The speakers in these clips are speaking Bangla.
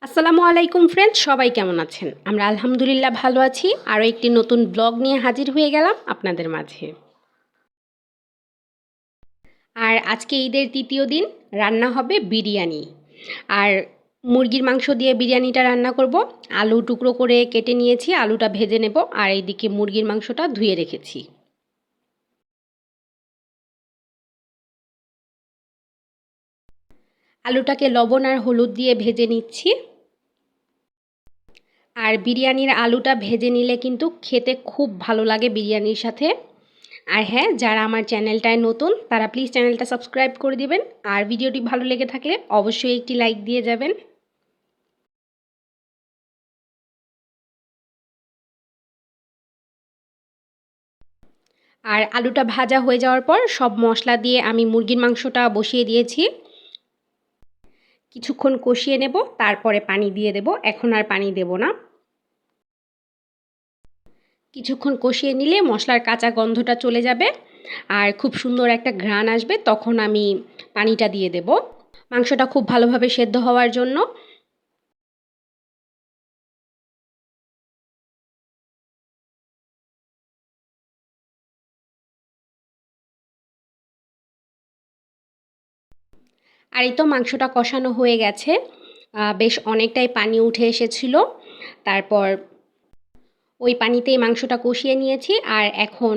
আসসালামু আলাইকুম ফ্রেন্ডস, সবাই কেমন আছেন? আমরা আলহামদুলিল্লাহ ভালো আছি। আরও একটি নতুন ব্লগ নিয়ে হাজির হয়ে গেলাম আপনাদের মাঝে। আর আজকে ঈদের তৃতীয় দিন, রান্না হবে বিরিয়ানি। আর মুরগির মাংস দিয়ে বিরিয়ানিটা রান্না করব। আলু টুকরো করে কেটে নিয়েছি, আলুটা ভেজে নেব। আর এইদিকে মুরগির মাংসটা ধুয়ে রেখেছি। আলুটাকে লবণ আর হলুদ দিয়ে ভেজে নিচ্ছি। আর বিরিয়ানির আলুটা ভেজে নিলে কিন্তু খেতে খুব ভালো লাগে বিরিয়ানির সাথে। আর হ্যাঁ, যারা আমার চ্যানেলটায় নতুন তারা প্লিজ চ্যানেলটা সাবস্ক্রাইব করে দিবেন। আর ভিডিওটি ভালো লেগে থাকলে অবশ্যই একটি লাইক দিয়ে যাবেন। আর আলুটা ভাজা হয়ে যাওয়ার পর সব মশলা দিয়ে আমি মুরগির মাংসটা বসিয়ে দিয়েছি। কিছুক্ষণ কষিয়ে নেব, তারপরে পানি দিয়ে দেব। এখন আর পানি দেব না। কিছুক্ষণ কষিয়ে নিলে মশলার কাঁচা গন্ধটা চলে যাবে আর খুব সুন্দর একটা ঘ্রাণ আসবে, তখন আমি পানিটা দিয়ে দেব মাংসটা খুব ভালোভাবে সেদ্ধ হওয়ার জন্য। আর এই তো মাংসটা কষানো হয়ে গেছে। বেশ অনেকটাই পানি উঠে এসেছিল। তারপর ওই পানিতেই মাংসটা কষিয়ে নিয়েছি। আর এখন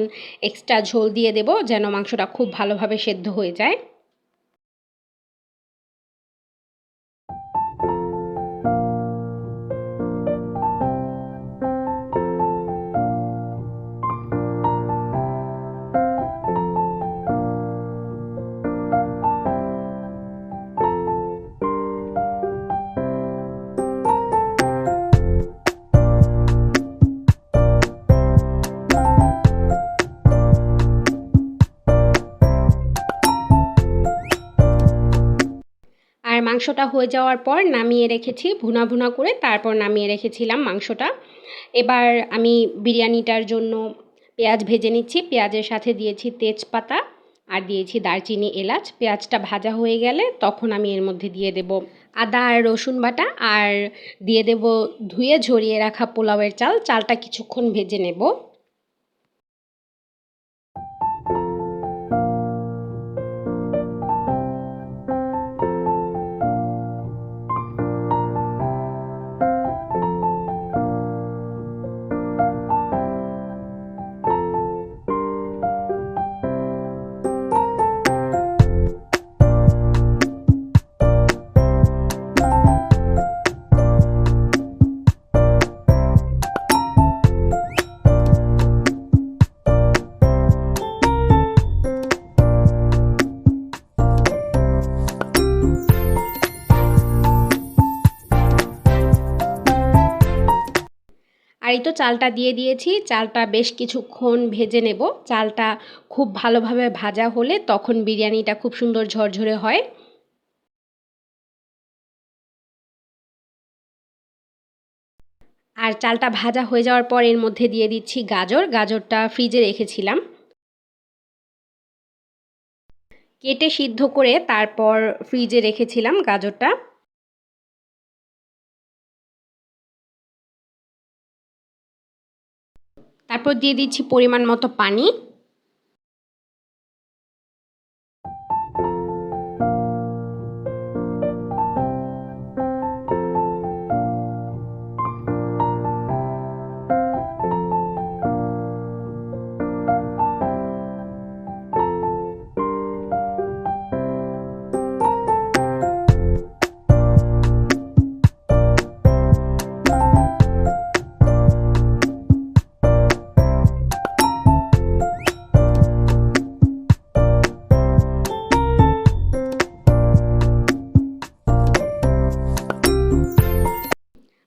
এক্সট্রা ঝোল দিয়ে দেব যেন মাংসটা খুব ভালোভাবে সেদ্ধ হয়ে যায়। আর মাংসটা হয়ে যাওয়ার পর নামিয়ে রেখেছি, ভুনা ভুনা করে তারপর নামিয়ে রেখেছিলাম মাংসটা। এবার আমি বিরিয়ানিটার জন্য পেঁয়াজ ভেজে নিচ্ছি। পেঁয়াজের সাথে দিয়েছি তেজপাতা আর দিয়েছি দারচিনি, এলাচ। পেঁয়াজটা ভাজা হয়ে গেলে তখন আমি এর মধ্যে দিয়ে দেব আদা আর রসুন বাটা, আর দিয়ে দেব ধুয়ে ঝরিয়ে রাখা পোলাওয়ের চাল। চালটা কিছুক্ষণ ভেজে নেব। আর এই তো চালটা দিয়ে দিয়েছি। চালটা বেশ কিছুক্ষণ ভেজে নেব। চালটা খুব ভালোভাবে ভাজা হলে তখন বিরিয়ানিটা খুব সুন্দর ঝরঝরে হয়। আর চালটা ভাজা হয়ে যাওয়ার পর এর মধ্যে দিয়ে দিচ্ছি গাজর। গাজরটা ফ্রিজে রেখেছিলাম, কেটে সিদ্ধ করে তারপর ফ্রিজে রেখেছিলাম গাজরটা। তারপর দিয়ে দিচ্ছি পরিমাণ মতো পানি।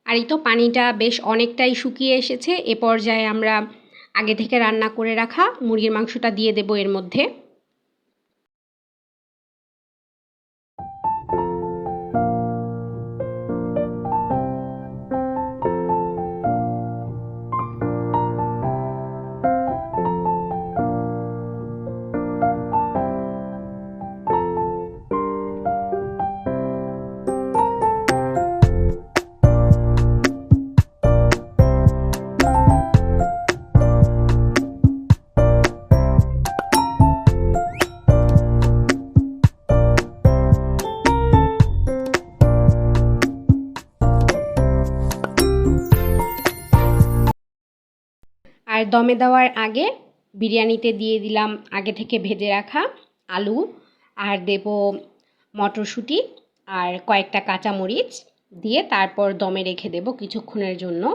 আর এই তো পানিটা বেশ অনেকটাই শুকিয়ে এসেছে। এ পর্যায়ে আমরা আগে থেকে রান্না করে রাখা মুরগির মাংসটা দিয়ে দেব এর মধ্যে। আর দমে দেওয়ার আগে বিরিয়ানিতে দিয়ে দিলাম আগে থেকে ভেজে রাখা আলু, আর দেব মটরশুঁটি আর কয়েকটা কাঁচামরিচ দিয়ে তারপর দমে রেখে দেব কিছুক্ষণের জন্য।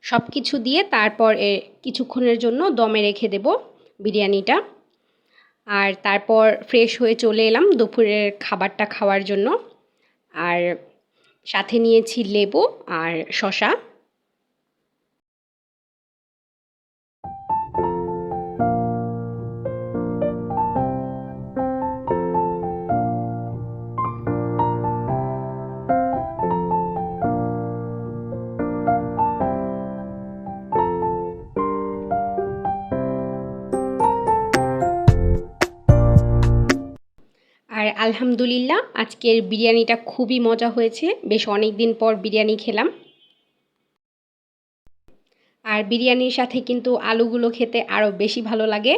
সব কিছু দিয়ে তারপর কিছুক্ষণের জন্য দমে রেখে দেব বিরিয়ানিটা। আর তারপর ফ্রেশ হয়ে চলে এলাম দুপুরের খাবারটা খাওয়ার জন্য। আর সাথে নিয়েছি লেবু আর শসা। আর আলহামদুলিল্লাহ আজকের বিরিয়ানিটা খুবই মজা হয়েছে, বেশ অনেক দিন পর বিরিয়ানি খেলাম। আর বিরিয়ানির সাথে কিন্তু আলুগুলো খেতে আরও বেশি ভালো লাগে।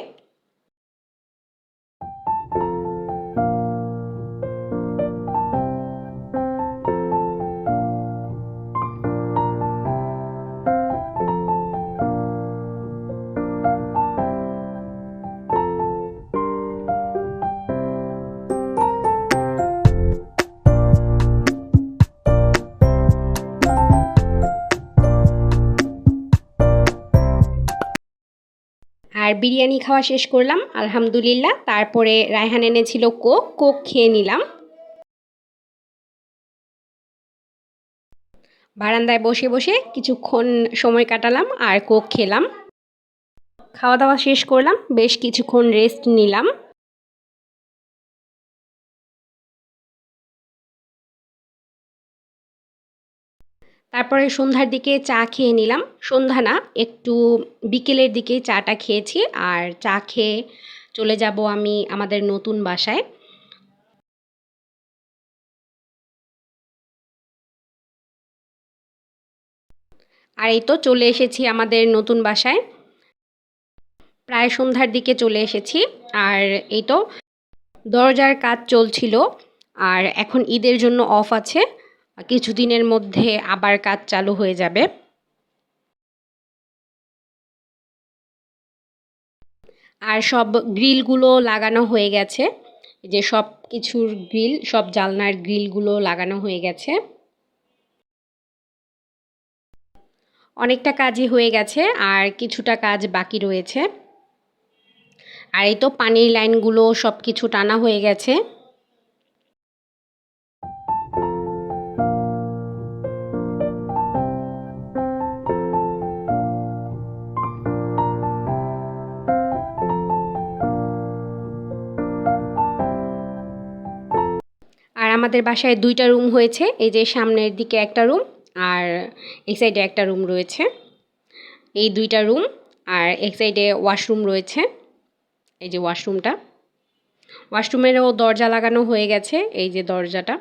আর বিরিয়ানি খাওয়া শেষ করলাম আলহামদুলিল্লাহ। তারপরে রায়হান এনেছিল কোক, কোক খেয়ে নিলাম। বারান্দায় বসে বসে কিছুক্ষণ সময় কাটালাম আর কোক খেলাম। খাওয়া দাওয়া শেষ করলাম, বেশ কিছুক্ষণ রেস্ট নিলাম। তারপরে সন্ধ্যার দিকে চা খেয়ে নিলাম। সন্ধ্যা না, একটু বিকেলের দিকে চাটা খেয়েছি। আর চা খেয়ে চলে যাব আমি আমাদের নতুন বাসায়। আর এই তো চলে এসেছি আমাদের নতুন বাসায়, প্রায় সন্ধ্যার দিকে চলে এসেছি। আর এই তো দরজার কাজ চলছিল, আর এখন ঈদের জন্য অফ আছে, কিছুদিনের মধ্যে আবার কাজ চালু হয়ে যাবে। আর সব গ্রিলগুলো লাগানো হয়ে গেছে, যে সব কিছুর গ্রিল, সব জানলার গ্রিলগুলো লাগানো হয়ে গেছে। অনেকটা কাজই হয়ে গেছে, আর কিছুটা কাজ বাকি রয়েছে। আর এই তো পানির লাইনগুলো সব কিছু টানা হয়ে গেছে। আর আমাদের বাসায় 2টা রুম হয়েছে, এই যে সামনের দিকে একটা রুম আর এই সাইডে একটা রুম রয়েছে। এই 2টা রুম, আর এক সাইডে ওয়াশরুম রয়েছে, এই যে ওয়াশরুমটা। ওয়াশরুমেরও দরজা লাগানো হয়ে গেছে, এই যে দরজাটা।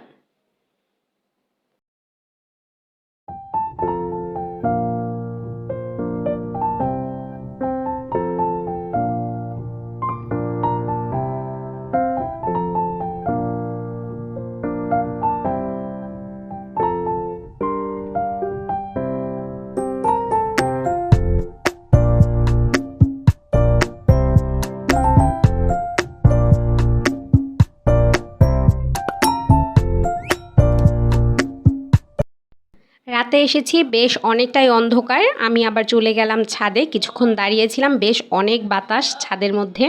রাতে এসেছি, বেশ অনেকটাই অন্ধকার। আমি আবার চলে গেলাম ছাদে, কিছুক্ষণ দাঁড়িয়েছিলাম, বেশ অনেক বাতাস ছাদের মধ্যে।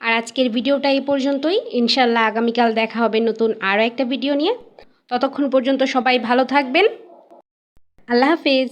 আর আজকের ভিডিওটা এই পর্যন্তই। ইনশাল্লাহ আগামীকাল দেখা হবে নতুন আরও একটা ভিডিও নিয়ে। ততক্ষণ পর্যন্ত সবাই ভালো থাকবেন। আল্লাহ হাফেজ।